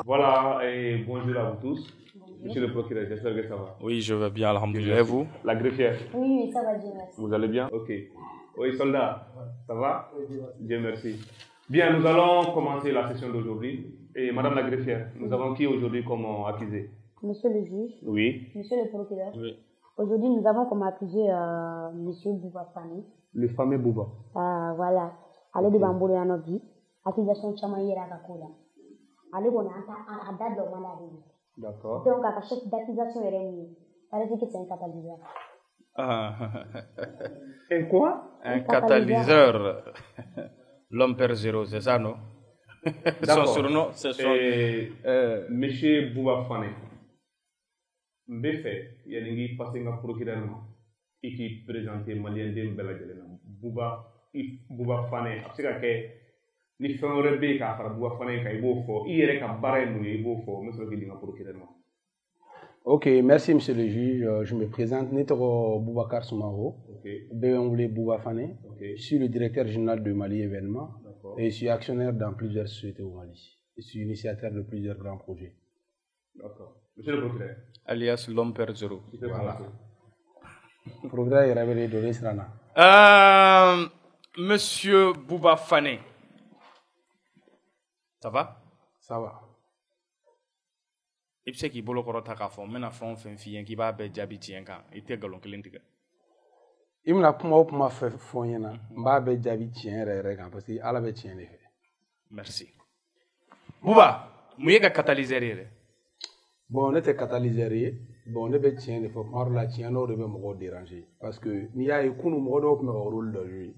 Voilà, et bonjour à vous tous. Monsieur le procureur, j'espère que ça va. Oui, je vais bien, alhamdoulilah. Et vous? La greffière? Oui, ça va, Dieu merci. Vous allez bien? Ok. Oui, soldat, ça va? Dieu merci. Bien, nous allons commencer la session d'aujourd'hui. Et Madame la greffière, nous avons qui aujourd'hui comme accusé? Monsieur le juge. Oui. Monsieur le procureur. Oui. Aujourd'hui, nous avons comme accusé Monsieur Bouba Fani. Le fameux Bouba. Voilà. Allez de Bamboulé en Obi. Accusation Chamaïra Kakola. Allez, on a un date de maladie. D'accord. Donc, à chaque d'accusation est réunie. Parece que c'est un catalyseur. Un quoi? Un catalyseur. L'homme perd zéro, c'est ça, non? Son surnom, c'est son... Monsieur Bouba Fane. Mbéfé, il y a des passé à procureur et qui présentait Malien de Mbelajelena. Bouba Fane, c'est que ni fɛn wɛrɛ bɛ yen k'a fara Bouba Fane kan i b'o fɔ i yɛrɛ ka baara ye mun ye i b'o fɔ n bɛ sɔrɔ k'i di n ka procureur ma. Ok, merci monsieur le juge. Je me présente, Netoro Boubacar Soumaro, Béonglé Bouba Fane. Je suis le directeur général de Mali Événements et je suis actionnaire dans plusieurs sociétés au Mali. Je suis initiateur de plusieurs grands projets. D'accord. Monsieur le procureur. Alias l'homme perd zéro. Voilà. Procureur est révélé de l'Esrana. Monsieur Bouba Fane. Ça va? Ça va. I bɛ se k'i bolo kɔrɔta k'a fɔ n bɛna fɛn o fɛn f'i ye k'i b'a bɛɛ jaabi tiɲɛ kan i tɛ nkalon kelen tigɛ. I bɛna kuma o kuma fɔ n ɲɛna n b'a bɛɛ jaabi tiɲɛ yɛrɛ yɛrɛ kan parce que Ala bɛ tiɲɛ de fɛ. Merci. Bouba, mun ye ka catalyseur yɛrɛ? Bon, ne tɛ catalyseur ye. Bon, ne bɛ tiɲɛ de fɔ kuma dɔ la tiɲɛ dɔw de bɛ mɔgɔw déranger parce que n'i y'a ye kunun mɔgɔ dɔw tun bɛ ka rôle dɔ jouer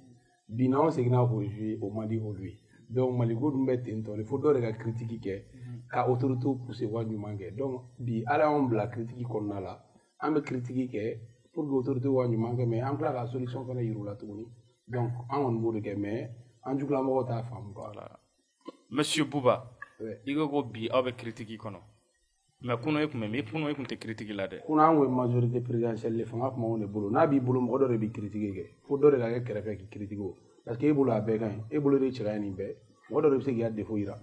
bi n'anw seginna k'o jouer o man di olu ye. Donc Maliko dun bɛ ten tɔ il faut dɔ de ka critique kɛ ka autorité pousser wa ɲuman kɛ donc bi ala y'anw bila critique kɔnɔna la an bɛ critique kɛ pour que autorité wa ɲuman kɛ mais an tila ka solution fana yir'u la tuguni donc an kɔni b'o de kɛ mais an jugulamɔgɔw t'a faamu quoi. Monsieur Bouba, i ko bi aw bɛ critique kɔnɔ mais kunun e tun bɛ min kunun e tun tɛ critique la dɛ. Kunun an ko majorité présidentielle de fanga tun b'anw de bolo n'a b'i bolo mɔgɔ dɔ de bɛ critique kɛ fo dɔ de ka kɛ kɛrɛfɛ k'i critique o. Parce que e bolo a bɛɛ ka ɲi e bolo de cɛ ka ɲi nin bɛɛ mɔgɔ dɔ de bɛ se k'i ka défaut yira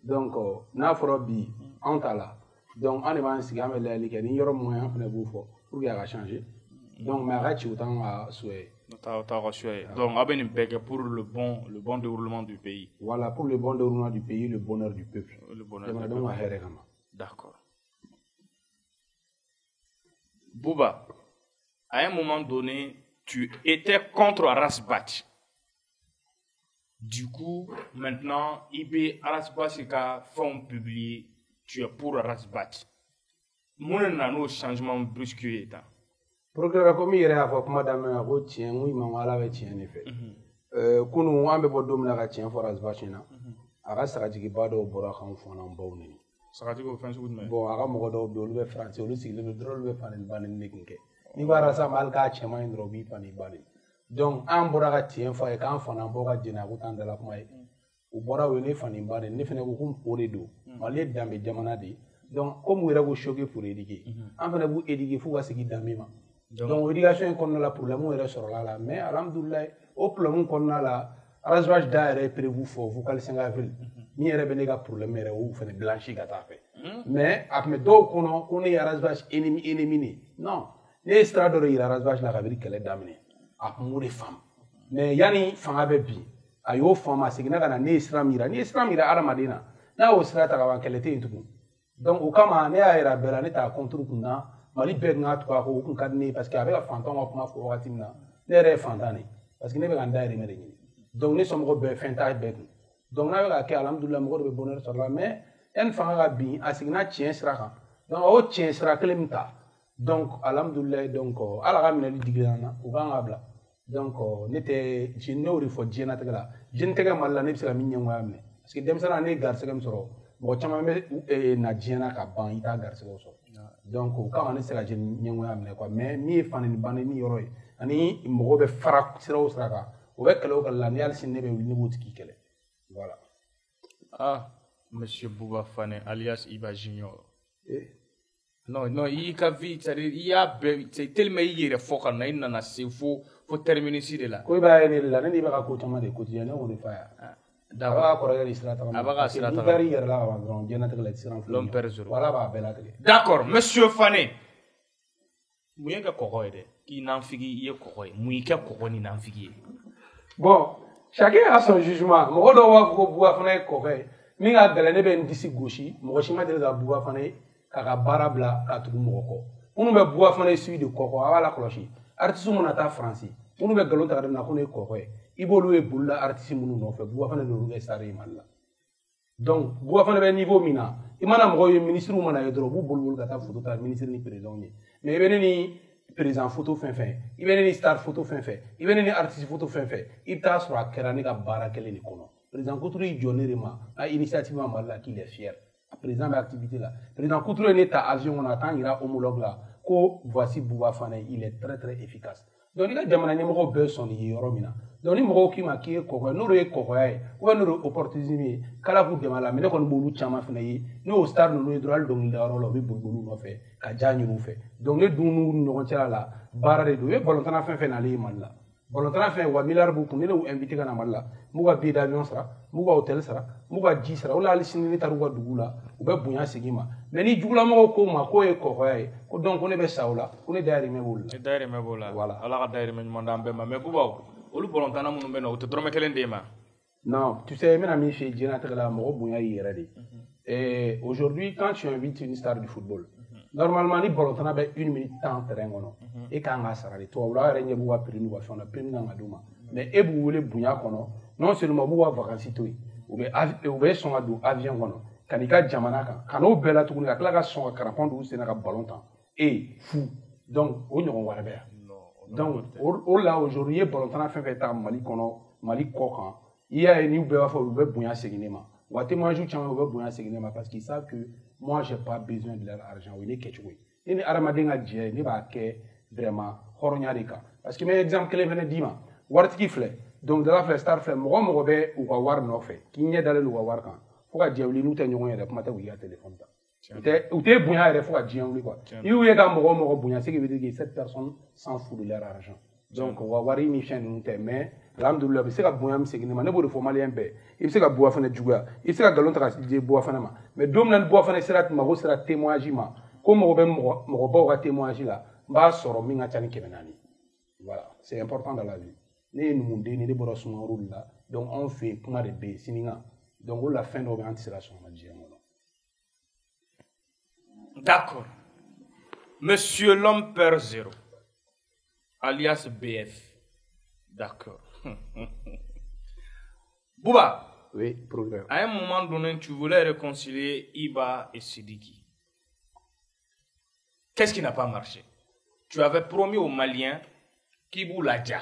donc n'a fɔra bi anw ta la donc an de b'an sigi an bɛ layɛli kɛ ni yɔrɔ mun ye an fana b'o fɔ pour que a ka changer donc mais a ka ci o t'anw ka souhait ye. T'aw ka souhait ye donc aw bɛ nin bɛɛ kɛ pour le bon déroulement du pays. Voilà, pour le bon déroulement du pays, le bonheur du peuple. Jamanadenw ka hɛrɛ kama. D'accord. Bouba, à un moment donné, tu étais contre Arasbach. Du coup, maintenant, IB Arasbach ka fond publié, tu es pour Arasbach. Mon nano changement brusque est là. Procureur comme il y a kuma daminɛ ko tiɲɛ n ko imam ala bɛ tiɲɛ de fɛ. Kunun an bɛ bɔ don min na ka tiɲɛ fɔ Arasbach na a ka sagajigiba dɔw bɔra k'anw fɔ n'an baw neni. Sagajigi o fɛn sugu jumɛn? Bon a ka mɔgɔ dɔw bɛ yen olu bɛ France olu sigilen don dɔrɔn olu bɛ fani ba ni negin kɛ. N'i b'a rasa ma hali k'a cɛman ye dɔrɔn u b'i fani ba ni. Donc an bɔra ka tiɲɛ fɔ a ye k'an fana bɔ ka jɛnɛ ko t'an dala kuma ye. U bɔra u ye ne fani ba de ne fana ko ko o de don. Mali ye danbe jamana de ye. Donc comme u yɛrɛ ko choqué pour éduquer an fana b'u éduquer f'u ka segin danbe ma. Donc éducation in kɔnɔna la problème yɛrɛ sɔrɔla la mais alhamdulilayi o problème kɔnɔna la Arasbach da yɛrɛ ye prévu fɔ vocal 5 avril min yɛrɛ bɛ ne ka problème yɛrɛ o fana blanchi ka taa fɛ. Mais a tun bɛ dɔw kɔnɔ ko ne ye Arasbach ennemi de non ne ye sira dɔ de yira Arasbach la kabini kɛlɛ daminɛ a tun b'o de faamu mais yanni fanga bɛ bin a y'o faamu a seginna ka na ne ye sira min yira n'i ye sira min yira adamaden na n'a y'o sira ta ka ban kɛlɛ tɛ yen tugun donc o kama ne y'a yira bɛɛ la ne t'a contre kun na Mali bɛɛ tun ka tugu a kɔ o tun ka di ne ye parce que a bɛ ka fantanw ka kuma fɔ wagati min na ne yɛrɛ ye fantan de parce que ne bɛ ka n dahirimɛ de ɲini donc ne somɔgɔw bɛɛ fɛn t'a bɛɛ kun donc n'a bɛ ka kɛ alhamdulilayi mɔgɔw de bɛ bonheur sɔrɔ la mais yanni fanga ka bin a seginna tiɲɛ sira kan donc a y'o tiɲɛ sira kelen min ta donc alhamdulilayi donc ala ka minɛli digira n na u kan ka bila donc ne tɛ ne y'o de fɔ diɲɛlatigɛ la diɲɛlatigɛ Mali la ne bɛ se ka min ɲɛngoya minɛ parce que denmisɛnnin ne ye garisɛgɛ min sɔrɔ mɔgɔ caman bɛ na diɲɛ na ka ban i t'a garisɛgɛw sɔrɔ donc o kama ne tɛ se ka ɲɛngoya minɛ quoi mais min ye fanini banni ni yɔrɔ ye ani mɔgɔ bɛ fara sira o sira kan o bɛ kɛlɛ o kɛlɛ la ni hali sini ne bɛ wuli ne b'o tigi kɛlɛ voilà. Ah, Monsieur Bouba Fane alias Iba Junior. Non, non, il ka vie, c'est-à-dire il y a c'est tellement il est fort quand il n'en a c'est faut terminer ici de là. Ko ba yene la ne ba ka ko tama de quotidien on le fa. D'abord ko regarder sira ta. Abaga sira ta. Gari yer la ba grand jena te la sira. L'homme perd zéro. Voilà ba bela te. D'accord, monsieur Fane. Muye ka koko ede. Ki nanfigi ye koko. Muye ka koko ni nanfigi. Bon, chacun a son jugement. Mo do wa ko buwa fana koko. Mi ga bela ne be ndisi goshi, mo shi ma de ga buwa fana ka bara bla ka tugu mo ko. Unu be buwa fana suivi de koko awala klochi. Artiste mun ata France. Unu be galon ta na ko ne koko. Ibolu e bulla artiste mun no fe buwa fana no ruga sare malla. Donc buwa fana be niveau mina. Imana mo yo ministre mun na yedro bu bulbul ka ta photo ta ministre ni président ni. Mais be ni président photo fin ibe ni star photo fin ibe ni artiste photo fin ita sur akera ni ka bara kele ni kono. Président Couture Jonerema a initiative en malla qu'il est fier. Président de l'activité là. Président Couture n'est pas avion on attend il a homologue là. Ko voici Bouba Fane, il est très très efficace. Donc il a demandé numéro besoin ni yoromina. Donc numéro qui m'a qui ko no re ko ou no opportunité kala vous demande mais ko bolu chama fana yi no star no droit donc il a rôle bi bolu no fait ka janyu no fait. Donc les dunu no tira là barre do e bolontana fin na li man là. Bolontana fin wa milliard bu ko ne ou invité kana mal là. Muga billet d'avion sera, muga hôtel sera, muga ji sera. Ola ali sinini taruga dugula, ube bunya segima. Mais ni jugula mo ko ma ko e ko hoye. Ko donc on est be saoula, on est derrière me boula. Derrière me boula. Voilà. Ala ka derrière me manda mbema. Mais buba, olu bolontana munu beno, o te drome kelen de ma. Non, tu sais, même ami chez Djena Tegala, mo bunya yéré. Et aujourd'hui, quand tu invites une star du football, normalement ni bolontana be 1 minute temps terrain gono. Et quand nga sarali, to wala renye buwa primi wa fona primi nga duma. Mais e bu wole bunya kono. Non seulement vous avez vacances ou bien son ado avion kono kanika jamana kan kano bela tukuni ka klaka son ka répondre c'est na ka ballon temps et fou donc on y wara be donc au là aujourd'hui ballon temps fait ta mali kono mali kokan il y a une be wa fo be bunya seginema wate moi jou chama be bunya seginema parce qu'ils savent que moi j'ai pas besoin de leur argent oui ne ketchwe ni aramadenga dje ni ba ke vraiment horonya dika parce que mes exemple clé venait dima wartiki fle. Donc de la fleur star fleur mo be ou ka war no fe ki nye dalé lu war kan fo ka jewli nu te nyon yere pamata wi ya téléphone ta ou te bunya yere fo ka jewli quoi yu ye ka mo bunya c'est que veut dire que cette personne s'en fout de leur argent donc wa wari ni chen nu te mais alhamdoulilah c'est ka bunya mi segini ma ne bo de fo malien be il c'est ka boa fana djouga il c'est ka galon ta je boa fana ma mais dom nan boa fana sera ma go sera témoignage ma ko mo be mo ba wa témoignage là ba soro mi nga tani kebenani voilà c'est important dans la vie. Donc on fait pour de B, donc on la fin de l'organisation. D'accord. Monsieur l'homme perd zéro, alias BF. D'accord. Bouba. Oui, problème. À un moment donné, tu voulais réconcilier Iba et Sidiki. Qu'est-ce qui n'a pas marché? Tu avais promis aux Maliens Kibou Ladja.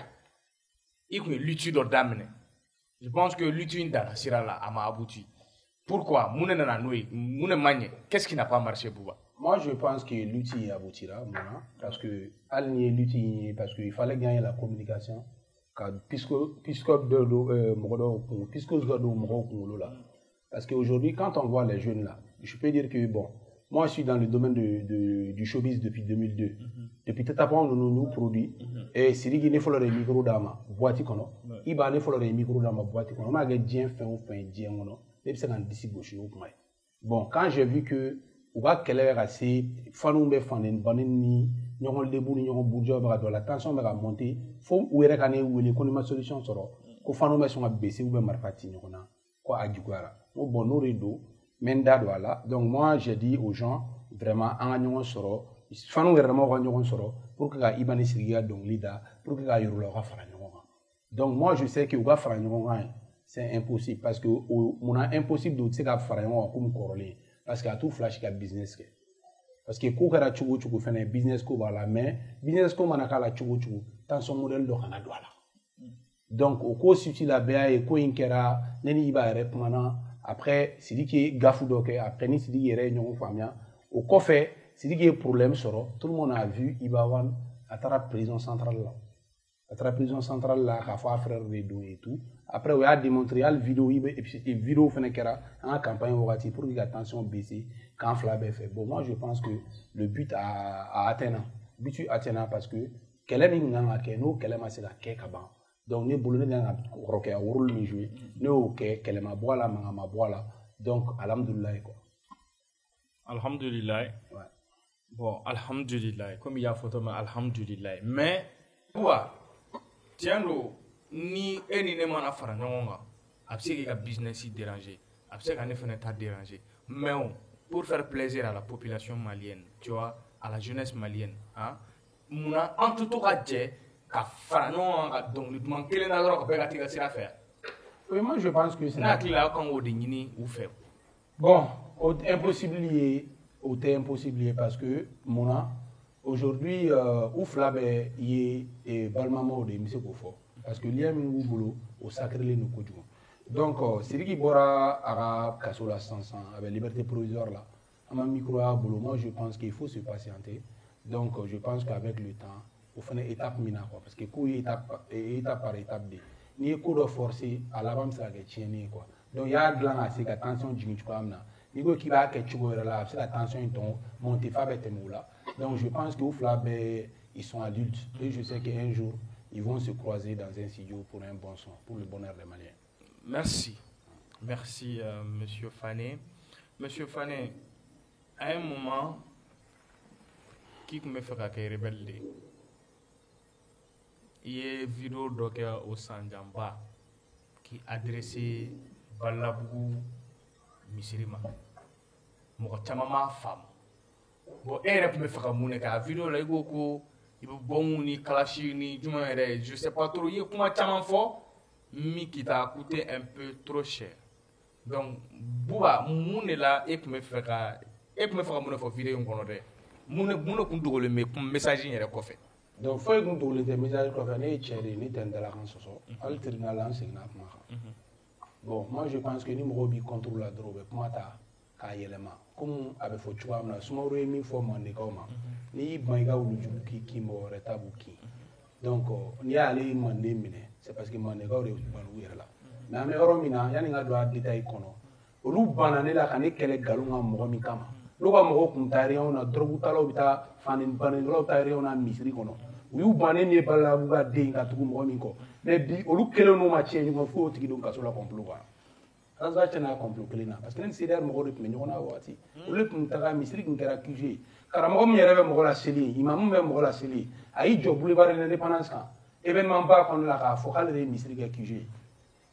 Je pense que l'utilité dans Sirala a abouti. Pourquoi? Qu'est-ce qui n'a pas marché, Bouba? Moi, je pense que l'outil aboutira, parce que parce qu'il fallait gagner la communication. Parce qu'aujourd'hui, quand on voit les jeunes là, je peux dire que bon, moi, je suis dans le domaine du showbiz depuis 2002. Depuis tout à l'heure, nous produits. Et c'est lui qui faut le micro dans ma boîte. Il va faut le micro dans ma boîte. On a gagné un même si on décide de bon, quand j'ai vu que on va qu'elle est assez fanou be fanen baneni ñongol debu ñongol budjo ba do la tension ba monter faut ou est kané ou les connaît solution soro ko fanou be son baisser ou be marfati ñona ko adjugara bon no redo menda voilà donc moi j'ai dit aux gens vraiment en ñongol soro fanou vraiment ko ñongol soro pour que ga ibani siriya donc lida pour que ga yoro la fara ñongol donc moi je sais que ou ga fara ñongol c'est impossible parce que on a impossible de se ga fara ñongol comme corolé parce qu'il y a tout flash qui a business parce que ko kara chugo chugo fene business ko bala mais business ko manaka la chugo chugo tant son modèle do kana douala donc au ko suti la ba e ko inkera neni iba rep mana après c'est dit que gafu do ke après ni c'est dit yere ñong famia au ko fait c'est dit que problème soro tout le monde a vu iba wan atara prison centrale là atara prison centrale là ka fa frère redo et tout après on a démontré la vidéo et vidéo fene kera en campagne wakati pour que la tension baisse quand Flabé fait. Bon, moi, je pense que le but a atteint. Le but a atteint parce que quel est nous, quel est la kekaban. Donc, nous voulons rocker au rôle de jouer. Nous, ok, quel est ma bois là, ma bois là. Donc, alhamdoulilah, quoi. Alhamdulillah. Ouais. Bon, alhamdulillah. Comme il y a photo, mais alhamdulillah. Mais, quoi, tiens, ni et ni ne mana fara ɲɔgɔn kan a bɛ se k'i ka business déranger a bɛ se ka ne fana ta déranger mais pour faire plaisir à la population malienne tu vois à la jeunesse malienne hein munna an tɛ to ka jɛ ka fara ɲɔgɔn kan ka dɔnkili duman kelen na dɔrɔn ka bɛɛ ka t'i ka sira fɛ. Oui, moi je pense que c'est n'a hakili la aw kan k'o de ɲini u fɛ. Bon, impossible parce que munna aujourd'hui ouf là ben y est balmamo de monsieur Kofo. Parce que l'IA mingu bolo au sacré les nous kojugo. Donc Siriki Bora ara kasola 500 avec liberté provisoire là. À ma micro à bolo, moi je pense qu'il faut se patienter. Donc je pense qu'avec le temps, on fait une étape mina quoi parce que coup étape par étape de. Ni coup de forcer à l'avant ça que tienne quoi. Donc il y a de la assez attention jing quoi amna. Ni go qui va que tu vois là, c'est la tension ils ton monter fabete moula. Donc je pense que ouf là ben ils sont adultes et je sais qu'un jour ils vont se croiser dans un studio pour un bon son, pour le bonheur des Maliens. Merci. Merci, Monsieur Fané. Monsieur Fané, à un moment, qui me fait qu'à rebelle, il y a une vidéo au Sanjamba qui adressait Balabou Misirima. Moi, je ma femme. Bon, elle me fait qu'à vidéo là, il faut bon ni kalashi ni je sais pas trop. Il y a comment chaman fort, mais qui t'a coûté un peu trop cher. Donc, Bouba, mon est là et pour me faire mon vidéo en connaît. Mon kun dogo le message yɛrɛ kɔfɛ. Donc faut que nous les messages kɔfɛ ne chéri ni tɛn dala kan sɔsɔ. Al tribunal an segin na kuma kan. Bon, moi je pense que ni mɔgɔw bi contrôle la dɔrɔn u bɛ kuma ta k'a yɛlɛma. Comme a bɛ fɔ cogoya min na Sumaworo ye min fɔ Mandekaw ma. N'i y'i ban i ka wulujugu k'i mɔgɔ wɛrɛ ta b'u kin. Donc n'i y'ale Manden minɛ c'est parce que Mandekaw de ban u yɛrɛ la. Mais an bɛ yɔrɔ min na yanni n ka don a détail kɔnɔ olu banna ne la ka ne kɛlɛ nkalon kan mɔgɔ min kama. N'u ka mɔgɔw kun taa réunion na drogutalaw bɛ taa banikɛlaw taa réunion na misiri kɔnɔ u y'u bannen min ye Balabou ka den ka tugu mɔgɔ min kɔ mais bi olu kelen n'u ma tiɲɛ ɲɔgɔn fo o tigi don kaso la complot kɔnɔ Azza tiɲɛna complot kelen na parce que ni CDR mɔgɔw de tun bɛ ɲɔgɔn na waati olu tun taga misiri kun kɛra QG ye karamɔgɔ min yɛrɛ bɛ mɔgɔ la seli ye imamu bɛ mɔgɔ la seli ye a y'i jɔ boulevard de l'indépendance kan événement ba kɔnɔna la k'a fɔ k'ale de ye misiri kɛ QG ye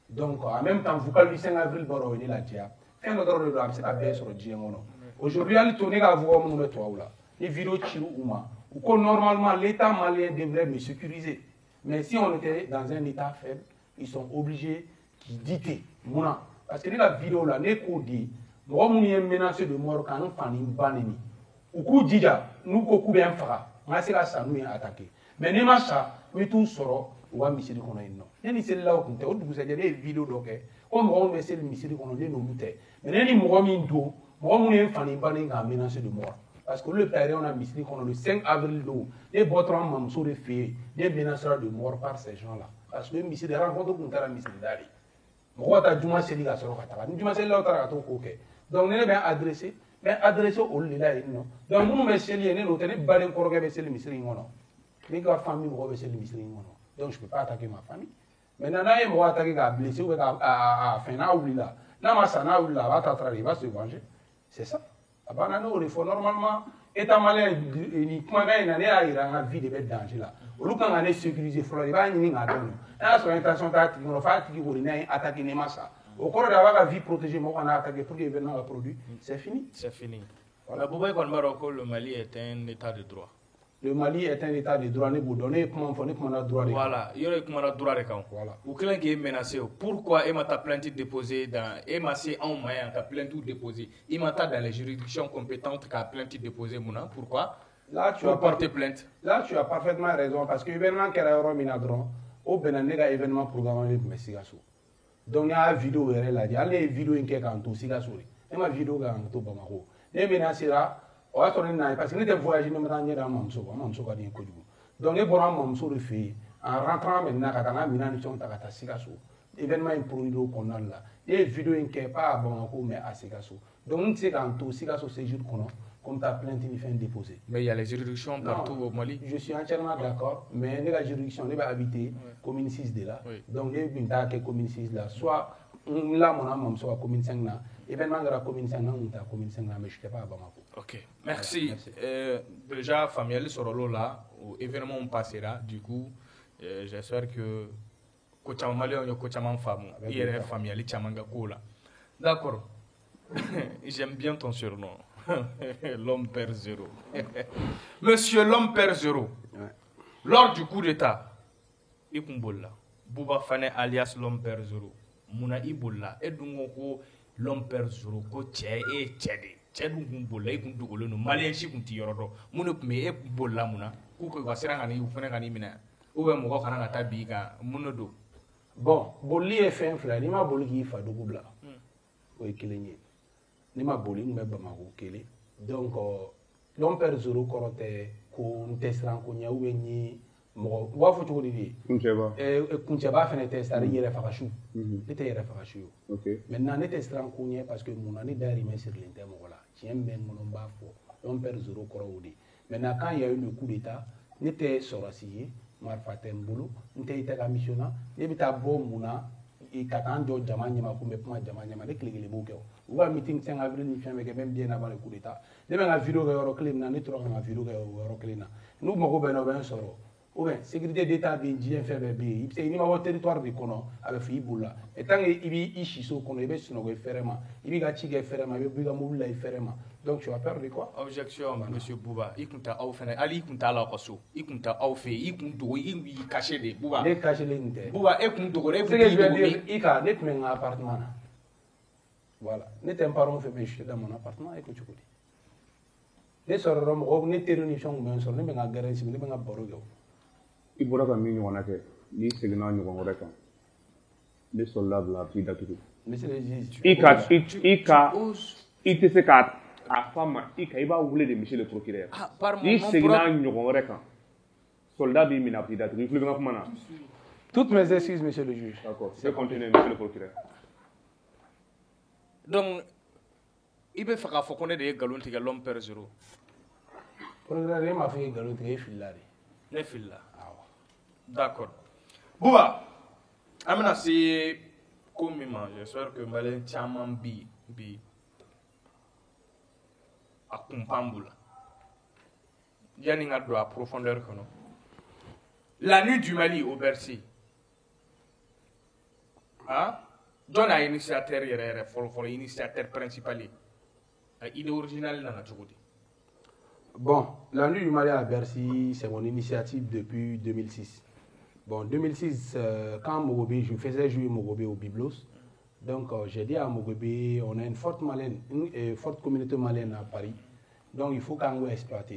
donc en même temps vocal du 5 avril bɔra o ye ne ladiya fɛn dɔ dɔrɔn de don a bɛ se ka bɛɛ sɔrɔ diɲɛ kɔnɔ aujourd'hui hali to ne ka voix minnu bɛ tubabu la ni vidéo cira u ma u ko normalement l'état malien devrait me sécuriser mais si on était dans un état faible ils sont obligés d'éditer munna parce que ne ka vidéo la ne k'o di mɔgɔ minnu ye menacé de mort ka n fa ni n ba neni u k'u jija n'u ko k'u bɛ n faga n ka se ka sa n'u ye attaqué mais n'i ma sa n bɛ t'u sɔrɔ u ka misiri kɔnɔ yen nɔ ne ni selilaw tun tɛ o dugusɛjɛ ne ye vidéo dɔ kɛ ko mɔgɔ minnu bɛ seli misiri kɔnɔ ne n'olu tɛ mais ne ni mɔgɔ min don mɔgɔ minnu ye n fa ni n ba neni k'a menacé de mort parce que olu bɛ taa réunion na misiri kɔnɔ le 5 avril don ne bɔtɔra n mamuso de fɛ yen ne menacera de mort par ces gens là parce que misiri rencontre tun taara misiri da de mɔgɔ ka taa juma seli ka sɔrɔ ka taga ni juma selilaw taara ka t'o ko kɛ donc ne bɛ adressé olu de la yen nɔ donc minnu bɛ seli yen ne n'o tɛ ne balen kɔrɔkɛ bɛ seli misiri in kɔnɔ ne ka famille mɔgɔ bɛ seli misiri in kɔnɔ donc je peux pas attaquer ma famille maintenant n'a ye mɔgɔ attaquer k'a blessé ou bien k'a fɛn n'a wulila n'a ma sa n'a wulila a b'a ta tra de il va se venger c'est ça a banna n'o de fɔ normalement état malien ni kumakan in na ne y'a yira n ka vie de bɛ danger la olu kan ka ne sécuriser fɔlɔ i b'a ɲini k'a dɔn n'a y'a sɔrɔ intention t'a tigi kɔnɔ f'a tigi kɔni n'a ye attaquer ne ma sa au kɔrɔ de a b'a ka vie protéger mɔgɔ kana attaquer pour que événement ka produit c'est fini. C'est fini. Voilà. Bouba kɔni b'a dɔn ko le Mali est un état de droit. Le Mali est un état de droit ne b'o dɔn ne ye kuma fɔ ne kumana droit de kan. Voilà yɔrɔ ye kumana droit de kan. Voilà. U kɛlen k'e menacé pourquoi e ma taa plainte déposée dans e ma se anw ma yan ka plainte déposée i ma taa dans les juridictions compétentes ka plainte déposée mun na pourquoi. Là tu as porté plainte. Là tu as parfaitement raison parce que événement kɛra yɔrɔ min na dɔrɔn o bɛnna ne ka événement programme de tun bɛ Sikaso donc ne y'a vidéo yɛrɛ lajɛ hali ne ye vidéo in kɛ k'an to Sikaso de ne ma vidéo kɛ k'an to Bamako ne menacera o y'a sɔrɔ ne nana parce que ne tɛ voyage ne ma taa n yɛrɛ an mamuso kɔ an mamuso ka di n ye kojugu donc ne bɔra an mamuso de fɛ yen en rentrant maintenant ka taa n ka minɛn ni fɛnw ta ka taa Sikaso événement in produit au Konan là. Et vidéo in qui est pas à Bamako mais à Sikasso. Donc on sait qu'en tout Sikasso séjour Konan, comme ta plainte il fait déposer. Mais il y a les juridictions partout au Mali. Je suis entièrement d'accord, mais la juridiction ne va habiter commune 6 de là. Donc les binta que commune 6 là, soit là mon âme soit commune 5 là, événement de la commune 5 là, on ta commune 5 là, mais je ne sais pas à Bamako. Ok, merci. Voilà, merci. Déjà, familial sur le là, événement on passera, du coup, j'espère que Kocham Malien ou Kocham Femme, il y a familial Chamanga Kola. D'accord. J'aime bien ton surnom. L'homme perd zéro. Monsieur l'homme perd zéro. Lors du coup d'état, Ikumbola, Bouba Fane alias l'homme perd zéro. Mouna Ibola, et donc l'homme perd zéro, ko tché et tchédé. Tchédou Kumbola, et Kundoulo, Malien Chikunti Yoro, Mounuk me e Bola Mouna, Kuko va serangani ou Fenanimina, ou un Mokananga Tabiga, Munodo. Bon, Boli est fait un flash, il m'a boli qui fait de Goubla. Oui, qu'il est. Ni ma boli ni ma bamago kele donc l'homme perd zéro korote ko ntesran ko nya ni mo wa fo to di kuncheba fene testari yere fakashu ite yere fakashu OK maintenant ne testran ko nya parce que mon ani dari mais sur l'internet mo la tiem ben mo ba fo l'homme perd zéro korodi maintenant quand il y a eu le coup d'état n'était sorasiye marfatem bulu n'était la missionna et bita bo muna i katanjo jamanya ma kumbe puma jamanya ma de klegele boke o wa meeting 5 avril ni femme ke même bien avant le coup d'état de nga vidéo ga yoro clean na ni tro nga vidéo ga yoro clean na nu mo ko beno ben soro ou bien sécurité d'état bi njien febe bi ipse ni ma wo territoire bi kono avec fi bulla et tant ibi ishiso kono ibe sino go ferema ibi ga chige ferema ibe bi ga mobile la ferema donc tu vas perdre quoi objection monsieur Bouba ikunta aw fene ali ikunta la koso ikunta aw fe ikunto i caché de Bouba de caché le nte Bouba ikunto ko ce que je veux dire ika net men appartement na voilà net un parent fait péché dans mon appartement et que tu connais les soror mo ne terronisation men sor ne nga garantie ne nga borogo i bɔra ka min ɲɔgɔnna kɛ n'i seginna ɲɔgɔn wɛrɛ kan ne sɔrɔla bila k'i datugu i tɛ se k'a fɔ a ma i b'a wele de monsieur le procureur n'i seginna ɲɔgɔn wɛrɛ kan soldat b'i minɛ a k'i datugu i tulo bɛ n ka kuma na toutes mes excuses monsieur le juge d'accord c'est continuer monsieur le procureur donc i bɛ fɛ k'a fɔ ko ne de ye nkalon tigɛ l'homme perd zéro procureur e m'a fɔ i ye nkalon tigɛ e filila de ne filila d'accord Bouba an bɛna se ko min ma j'espère que malien caman bi a kunpan b'u la yanni n ka don a profondeur kɔnɔ la nuit du Mali au Bercy jɔn a initiateur yɛrɛ fɔlɔ initiateur principal ye a idée originale nana cogo di. Bon, la nuit du Mali à Bercy, c'est mon initiative depuis 2006. Bon, 2006, quand Mogobé, je faisais jouer Mogobé au Biblos. Donc, j'ai dit à Mogobé, on a une forte communauté malienne à Paris. Donc, il faut qu'on exploite.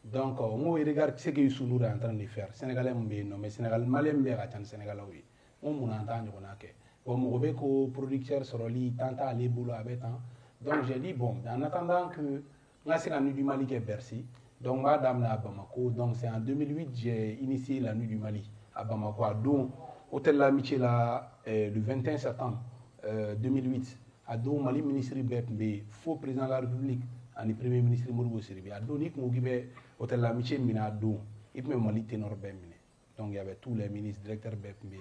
Donc, on regarde ce que Youssou est en train de faire. Sénégalais, mais Sénégal, Malien, Sénégalais, oui. On m'entend, bon, Mogobé, co-producteur, sur lui, tant à aller boulot avec temps. Donc, j'ai dit, bon, en attendant que c'est la nuit du Mali qui est Bercy. Donc, madame à Bamako. Donc, c'est en 2008 j'ai initié la nuit du Mali à Bamako. Donc, hôtel l'amitié là, le 21 septembre 2008. À Dou Mali, ministre BFB, faux président de la République, et premier ministre Mouroubo Siribi. À Dou, il y avait hôtel l'amitié à Dou. Il y avait Mali ténor BFB. Donc, il y avait tous les ministres, directeurs BFB.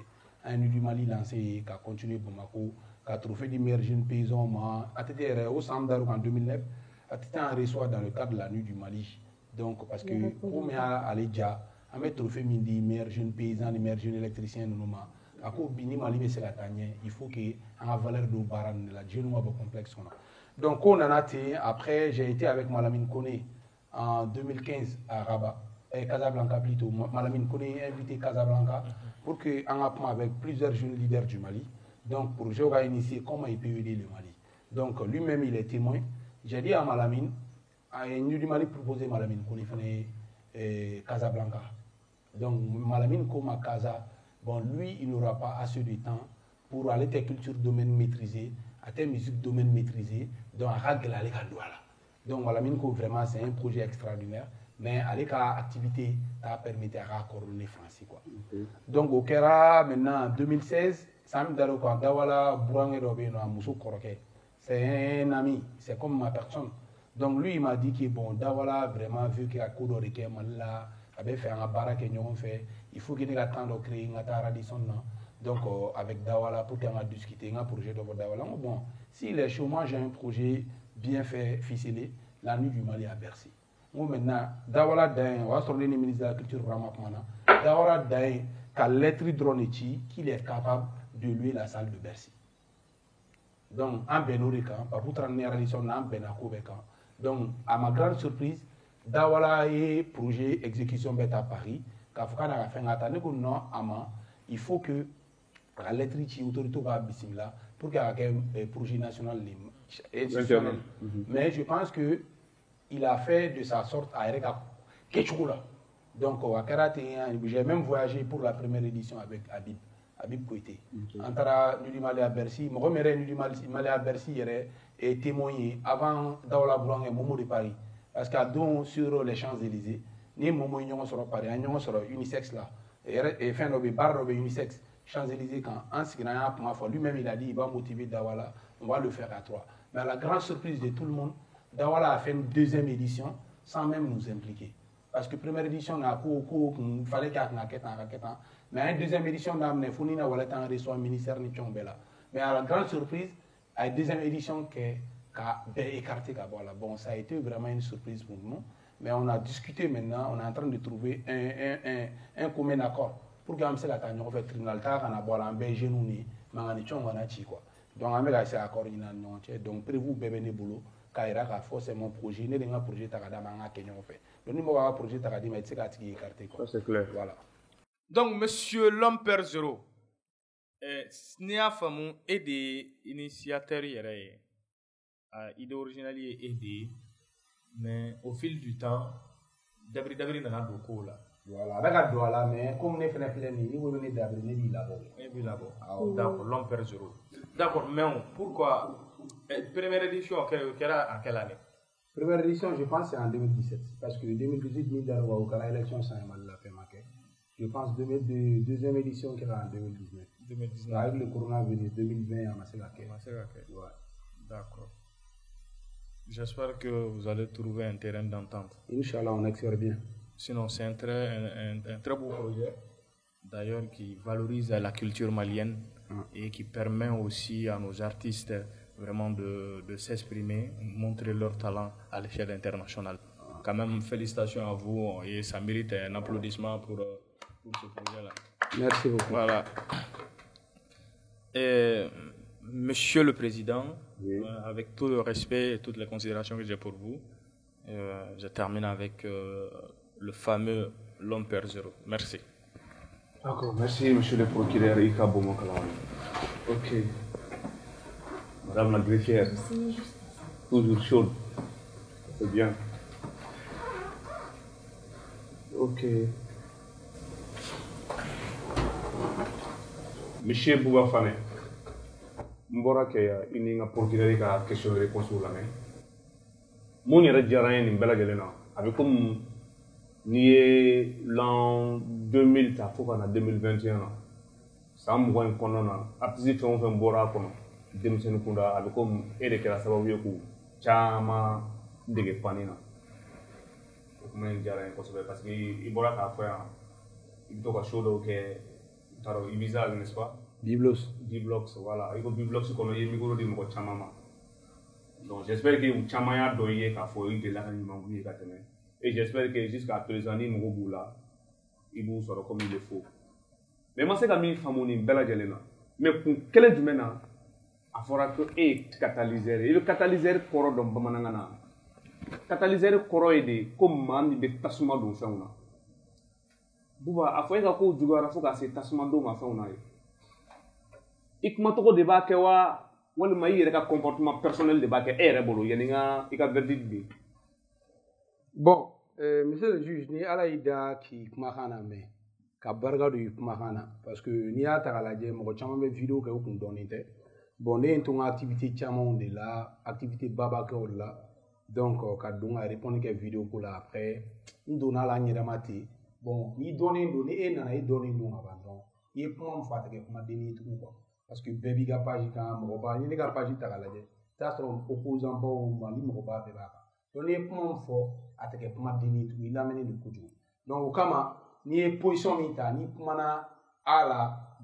Un nuit du Mali lancé, qui a continué Bamako, qui a trouvé des meilleurs jeunes paysans, au Samdar en 2009. C'était un reçoit dans le cadre de la nuit du Mali. Donc, parce que, comme à l'Edja, on a trouvé des meilleurs jeunes paysans, des meilleurs jeunes électriciens, à cause de Mali, il faut qu'il y ait une valeur de baran, la jeune ou complexe. Donc, on en a été, après, j'ai été avec Malamine Kone en 2015 à Rabat, Casablanca plutôt. Malamine Kone a invité Casablanca pour qu'on apprenne avec plusieurs jeunes leaders du Mali. Donc, pour initier comment il peut aider le Mali. Donc, lui-même, il est témoin. J'ai dit à Malamine, à Nuit du Mali proposé Malamine qu'on fait Casablanca. Donc Malamine comme à Casa, bon lui il n'aura pas assez de temps pour aller tes cultures domaine maîtrisé, à tes musiques domaine maîtrisé, donc à régler les douala. Donc Malamine vraiment c'est un projet extraordinaire. mais avec activité t'a permis à coordonner français quoi. Donc au Kera maintenant en 2016 Sam Dalo quand Dawala Bourangé Robino à Moussou Koroké, c'est un ami, c'est comme ma personne. Donc lui il m'a dit que bon Dawala vraiment vu qu'il a coup d'oriquet là avait fait un baraque et on fait il faut qu'il ait attendre de créer une radisson non. Donc avec Dawala pour qu'on a discuté un projet de Dawala bon si les chômages j'ai un projet bien fait ficelé la nuit du Mali à Bercy. Maintenant, Dawala Dain, on va sortir le ministre de la Culture vraiment maintenant. Dawala Dain, qu'à l'être drone qu'il est capable de louer la salle de Bercy. Donc, en Benorican, par vous traîner en Benakovekan. Donc, à ma grande surprise, Dawala est projet exécution bête à Paris. Kafka n'a fait un attendre que non, il faut que la lettre autorité va là pour qu'il y ait un projet national institutionnel. Mais je pense que il a fait de sa sorte à Erika Kechula. Donc, j'ai même voyagé pour la première édition avec Habib Kouité. Antara Nudimali à Bercy, Mohamed Nudimali à Bercy est témoigné avant Daoula Boulang et Momo de Paris. Parce qu'à don sur les Champs-Élysées, ni Momo Nyon sur Paris, Nyon sur unisex là. Et fin de bar de unisex, Champs-Élysées, quand lui-même il a dit il va motiver Dawala, on va le faire à 3. Mais à la grande surprise de tout le monde, Dawala a fait une deuxième édition sans même nous impliquer. Parce que première édition, il fallait qu'il y ait un raquette. Mais une deuxième édition, il fallait qu'il un ministère. Mais à la grande surprise, à la deuxième édition, qui a écarté. Bon, ça a été vraiment une surprise pour nous. Mais on a discuté maintenant, on est en train de trouver un commun accord. Pour que nous fassions un tribunal, on a boire un berger, on a dit quoi. Donc, on a fait un accord. Donc, prévu bébé boulot. Kaira c'est mon projet, n'est pas un projet Takadama Kenya fait. Le numéro un projet Takadima c'est écarté. C'est clair. Voilà. Donc, monsieur Lomper Zero, Snia Famou est des initiateurs, idée originale est aidé, mais au fil du temps, d'abri n'a pas beaucoup là. Voilà, avec la douala, mais comme on fait plein de vous venez d'abri, n'est pas là-bas. D'accord, Lomper Zero. D'accord, mais pourquoi? Première édition, en quelle année? Première édition, je pense, c'est en 2017. Parce que 2018, il y a eu l'élection sans la fait marquer. Je pense que deuxième édition qui est en 2019. Avec le coronavirus 2020, on a fait la ouais. D'accord. J'espère que vous allez trouver un terrain d'entente. Inch'Allah, on espère bien. Sinon, c'est un très beau projet, d'ailleurs, qui valorise la culture malienne et qui permet aussi à nos artistes vraiment de s'exprimer, montrer leur talent à l'échelle internationale. Quand même, félicitations à vous et ça mérite un applaudissement pour ce projet-là. Merci beaucoup. Voilà. Et, Monsieur le Président, avec tout le respect et toutes les considérations que j'ai pour vous, je termine avec le fameux Lomper Zero. Merci. D'accord, merci Monsieur le Procureur Ika Bomokalawani. Ok. Madame la greffière, toujours chaude. C'est bien. Ok. Monsieur Bouba Fane, Mbora Keya, il y a un procureur qui a question de réponse pour la main. Mon yɛrɛ ni bɛɛ lajɛlen na a bɛ comme n'i ye l'an 2000 ta fo ka na 2021 na san 20 in kɔnɔna na artiste fɛn o fɛn bɔra a kɔnɔ denmisɛnnin kunda a bɛ comme e de kɛra sababu ye k'u caman dege fani na o kuma in diyara n ye kosɛbɛ parce que i bɔra k'a fɔ yan i bɛ to ka show dɔw kɛ n t'a dɔn Ibiza n'est-ce pas Biblox voilà i ko Biblox kɔnɔ i ye micro di mɔgɔ caman ma. Donc j'espère que vous chamaya doye ka fo de la animaux ka teme et j'espère que jusqu'à présent ni mo bula ibu soro comme il le faut mais moi c'est comme famoni bela jelena mais pour quel domaine a fora que catalyseur et le catalyseur koro do bamananga na catalyseur koro ede comme man de tasuma do fauna buba afoye ka ko jugara fo ka se tasuma do ma fauna ikma to ko deba ke wa walima i yɛrɛ ka comportement personnel de b'a kɛ e yɛrɛ bolo yanni i ka verdict bi. Bon, monsieur le juge, ni ala y'i da k'i kumakan na mɛn ka barika don i kumakan na parce que n'i y'a ta k'a lajɛ mɔgɔ caman bɛ vidéo kɛ o kun dɔnnen tɛ bon ne ye n to n ka activité camanw de la activité baba kɛ o de la donc ka don a répondre que vidéo ko la après ndona la nyirama te bon ni donné do ni e nana e donné no avant i kuma fa te kuma deni tout quoi parce que baby ga page kan mo ba ni ga page ta la je ta so opposant ba o mali mo ba be ba donc ni kuma fo atake kuma deni tout il amène le coup donc kama ni position mi ta ni kuma na ala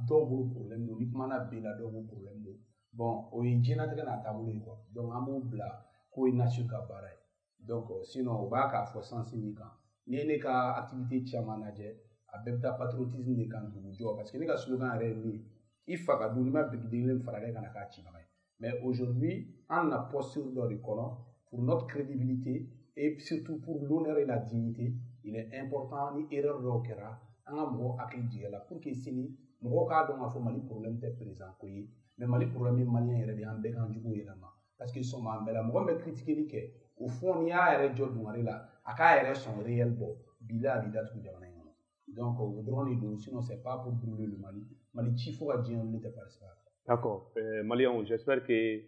double problème ni kuma na be la double problème bon o yi jina te na tabulu quoi donc amu bla ko ina suka barai donc sinon o ba ka fo sensibiliser ni ne ka activité chama na je a bɛɛ bɛ taa patriotisme de kan dugu jɔ parce que ne ka slogan yɛrɛ ye min ye i fa ka du n'i ma birikiden fara dɛ kana k'a cibaga ye mais aujourd'hui an na posture dɔ de kɔnɔ pour notre crédibilité et surtout pour l'honneur et la dignité il est important ni erreur dɔw kɛra an ka mɔgɔw hakili jigɛ la pour que sini mɔgɔw k'a dɔn k'a fɔ mali problème tɛ président ko ye mais mali problème ye malien yɛrɛ de ye an bɛɛ kan jugu yɛlɛma parce que sɔn b'an bɛɛ la mɔgɔ min bɛ critiquer kɛ au fond n'i y'a yɛrɛ jɔ dungare la a k'a yɛrɛ sɔn réel bɔ bi la a b'i datugu jamana in kɔnɔ donc o dɔrɔn de don sinon c'est pas pour brûler le Mali Mali ci fo ka diɲɛ wuli tɛ par ça d'accord Maliens j'espère que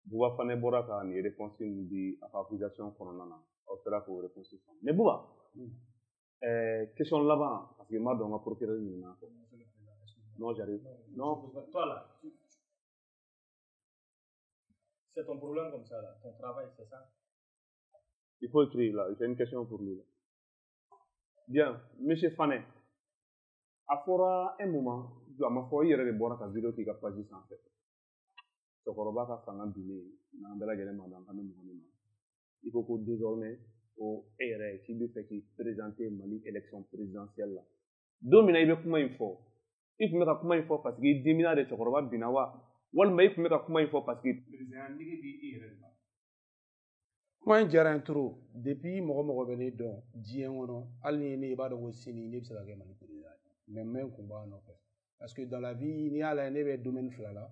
Bouba Fane bɔra ka nin réponse min di a ka accusation kɔnɔna na aw sera k'o réponse faamu mais Bouba question laban parce que n b'a dɔn n ka procureur ɲinina kɔ non j'arrive non toi là c'est ton problème comme ça là ton travail c'est ça il faut écrire là j'ai une question pour lui là. Bien, monsieur Fane, a fɔra un moment, a ma fɔ i yɛrɛ de bɔra ka vidéo k'i ka page sanfɛ. Cɛkɔrɔba ka fanga binnen n'an bɛɛ lajɛlen ma dan kan bɛ mɔgɔ min ma. Il faut que désormais o e yɛrɛ k'i bɛ fɛ k'i présenter Mali élection présidentielle la. Don min na i bɛ kuma in fɔ, i tun bɛ ka kuma in fɔ parce que i dimina de cɛkɔrɔba binna wa? Walima i tun bɛ ka kuma in fɔ parce que président nege b'i yɛrɛ de la. kuma in diyara n trop depuis mɔgɔ bɛ ne dɔn diɲɛ kɔnɔ hali ni ne b'a dɔn ko sini ne bɛ se ka kɛ Mali président mais n kun b'a nɔfɛ parce que dans la vie n'i y'a lajɛ ne bɛ domaine fila la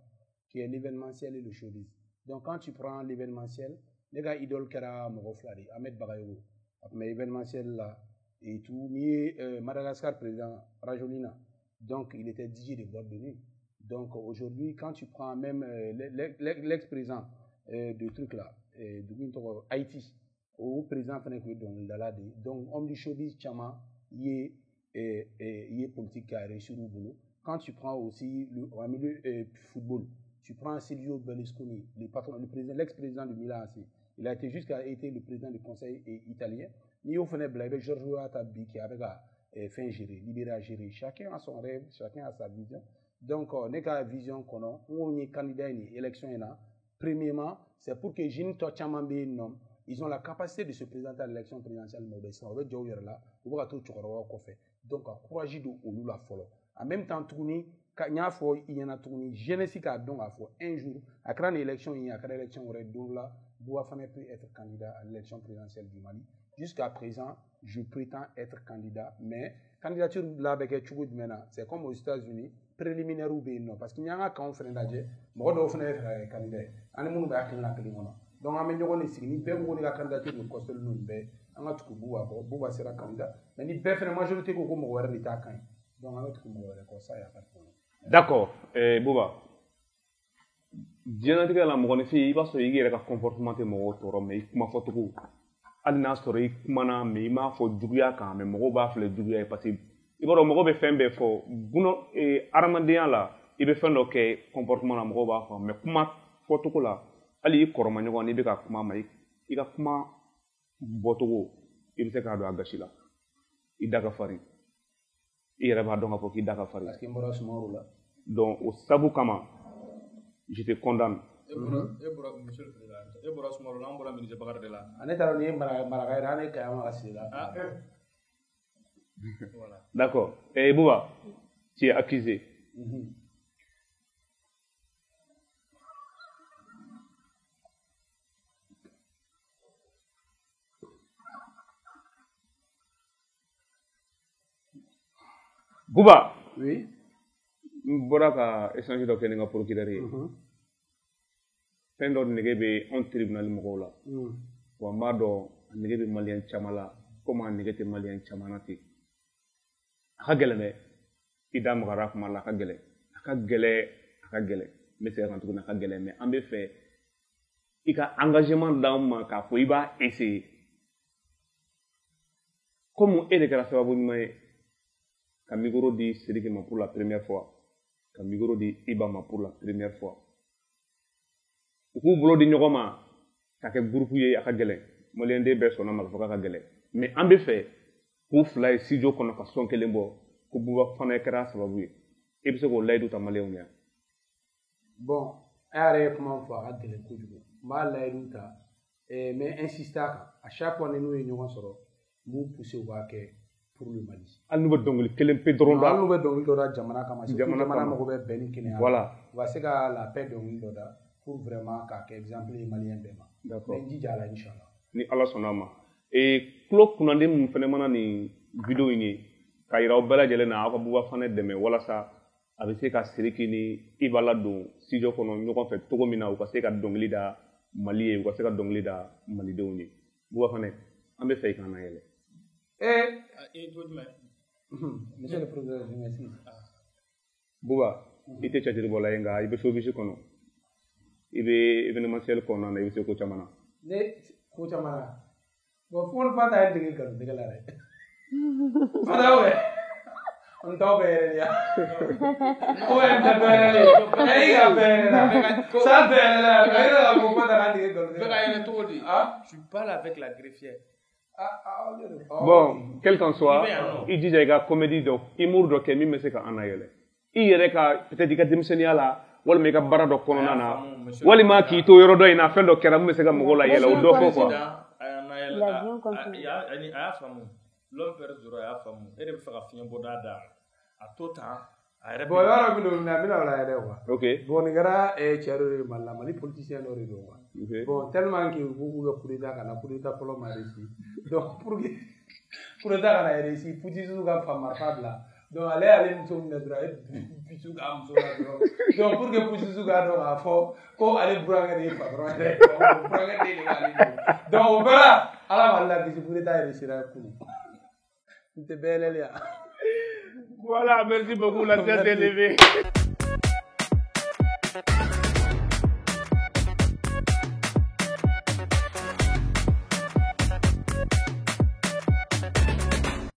qui est l'événementiel et le showbiz donc quand tu prends l'événementiel ne ka idole kɛra mɔgɔ fila de Ahmed Bagayogo a tun bɛ événementiel la et tout n'i ye Madagascar président Rajolina donc il était DJ de boîte de nuit donc aujourd'hui quand tu prends même l'ex-président de truc là dugu tɔgɔ Haïti o président fana tun ye dɔnkilidala de ye donc homme du showbiz caman ye politique a réussi u bolo quand tu prends aussi le milieu football tu prends Silvio Berlusconi l'ex-président de Milan AC il a été jusqu'à été le président du conseil italien n'i y'o fana bila i bɛ Giorgio Attabi qui a bɛ ka fɛn gérer Libéria gérer chacun a son rêve chacun a sa vision donc ne ka vision kɔnɔ n ko n ye candidat ni élection in na premièrement, c'est pour que jeunes ils ont la capacité de se présenter à l'élection présidentielle mauvaise. On veut dire là, on va tout faire. Donc, courage de ou la follow. En même temps, tourner, il y en a tourné, jeunesse qui a donc à faire un jour, à créer une élection, il y a une élection aurait donc là, Bouafane peut être candidat à l'élection présidentielle du Mali. Jusqu'à présent, je prétends être candidat, mais candidature là avec maintenant, c'est comme aux États-Unis. Préliminaire ou bien non parce qu'il y a un camp frère d'agir moi d'où faire candidat ani munu ba akilina kelimono donc am ñogo ni signi be ko ni ka candidature ni ko sel nun be anga tuku buwa sera candidat mais ni be fait majorité ko mo wara ni ta kan donc anga tuku mo wara ko ça y a pas de problème d'accord Bouba dianatigɛ la mɔgɔninfin i b'a sɔrɔ i yɛrɛ ka comportement tɛ mɔgɔw tɔɔrɔ mais i kuma fɔcogo hali n'a sɔrɔ i kumana mais i m'a fɔ juguya kan mais mɔgɔw b'a filɛ juguya ye parce que i b'a dɔn mɔgɔ bɛ fɛn bɛɛ fɔ hadamadenya la i bɛ fɛn dɔ kɛ comportement la mɔgɔw b'a fɔ mais kuma fɔcogo la hali i kɔrɔma ɲɔgɔn n'i bɛ ka kuma ma i ka kuma bɔcogo i bɛ se k'a dɔn a gasi la i da ka farin i yɛrɛ b'a dɔn k'a fɔ k'i da ka farin parce que n bɔra Sumaworo la donc o sabu kama je te condamne e bɔra monsieur le président e bɔra Sumaworo la an bɔra ministre Bakari de la ne taara ni ye maraka ye an ne kayama ka sigi la voilà. D'accord. Et Bouba, tu es accusé. Bouba. Oui. Bora ka échange dɔ kɛ ni ka procureur ye. Fɛn dɔ nege bɛ anw tribunal mɔgɔw la. Wa n b'a dɔn a nege bɛ maliyɛn caman la komi a nege tɛ maliyɛn caman na ten. A ka gɛlɛn dɛ i da magara kuma la a ka gɛlɛn n bɛ segin kan tuguni a ka gɛlɛn mais an bɛ fɛ i ka engagement d'an ma k'a fɔ i b'a essayer comme e de kɛra sababu ɲuman ye ka micro di Sidiki ma pour la première fois ka micro di Iba ma pour la première fois u k'u bolo di ɲɔgɔn ma ka kɛ groupe ye a ka gɛlɛn maliyɛnden bɛɛ sɔnna ma k'a fɔ k'a ka gɛlɛn mais an bɛ fɛ k'u fila ye studio kɔnɔ ka son kelen bɔ ko Buba fana kɛra sababu ye i bɛ se k'o layidu ta maliyɛnw ye bon a yɛrɛ ye kuma fɔ a ka gɛlɛn kojugu n b'a layidu ta mais insister a kan à chaque fois ni n'u ye ɲɔgɔn sɔrɔ n b'u pousser u k'a kɛ pour le Mali hali n'u bɛ dɔnkili kelen pe dɔrɔn da hali n'u bɛ dɔnkili dɔ da jamana kama jamana mago bɛ bɛn ni kɛnɛya voilà u ka se ka la paix dɔnkili dɔ da pour vraiment k'a kɛ exemple ye maliyɛn bɛɛ ma d'accord n jija a la inchallah ni ala sɔnna a ma tulo kunnandi mun fana mana nin video in ye ka yira aw bɛɛ lajɛlen na aw ka Buba fana dɛmɛ walasa a bɛ se ka Sidiki ni Iba ladon studio kɔnɔ ɲɔgɔn fɛ cogo min na u ka se ka dɔnkili da Mali ye u ka se ka dɔnkili da malidenw ye Buba fana an bɛ fɛ i ka na yɛlɛ monsieur le président je m'excuse Buba i tɛ cɛtiribɔla ye nka i bɛ showbiz kɔnɔ i bɛ événementiel kɔnɔna na i bɛ se ko caman na ne ko caman na bon fo Fata ye dege galon la dɛ Fata wɛ n tɔw bɛ yɛrɛ de ya ko yɛrɛ tɛ bɛrɛ de e ka bɛrɛ la sa bɛrɛ la e yɛrɛ ka ko Fata ka dege galon bɛ ka yɛlɛ cogo di tu parles avec la greffière bon quel qu'en soit i jija i ka comédie dɔ humour dɔ kɛ min bɛ se ka an na yɛlɛ i yɛrɛ ka peut-être i ka denmisɛnniya la walima i ka baara dɔ kɔnɔna na walima k'i to yɔrɔ dɔ in na fɛn dɔ kɛra min bɛ se ka mɔgɔw la yɛlɛ o dɔ fɔ quoi a y'a faamu l'homme perd zéro a y'a faamu e de bɛ fɛ ka fiɲɛ bɔda da a to tan a yɛrɛ bon yɔrɔ min don na bɛna o la yɛrɛ quoi ok bon nin kɛra cɛ dɔ de Mali la Mali politicien dɔ de don quoi bon tellement que u k'u bɛ coup d'état ka na coup d'état fɔlɔ ma réussi donc pour que coup d'état ka na réussi putisiw ka fa marifa bila donc ale y'ale muso minɛ dɔrɔn a ye bisu k'a muso la dɔrɔn donc pour que putisiw k'a dɔn k'a fɔ ko ale burankɛ de ye patron yɛrɛ burankɛ de b'ale bolo donc o bɛɛ la ala m'ale la kisi coup d'état réussira kunun n tɛ bɛɛ yɛlɛli ya. Voilà, merci beaucoup la tête est levée.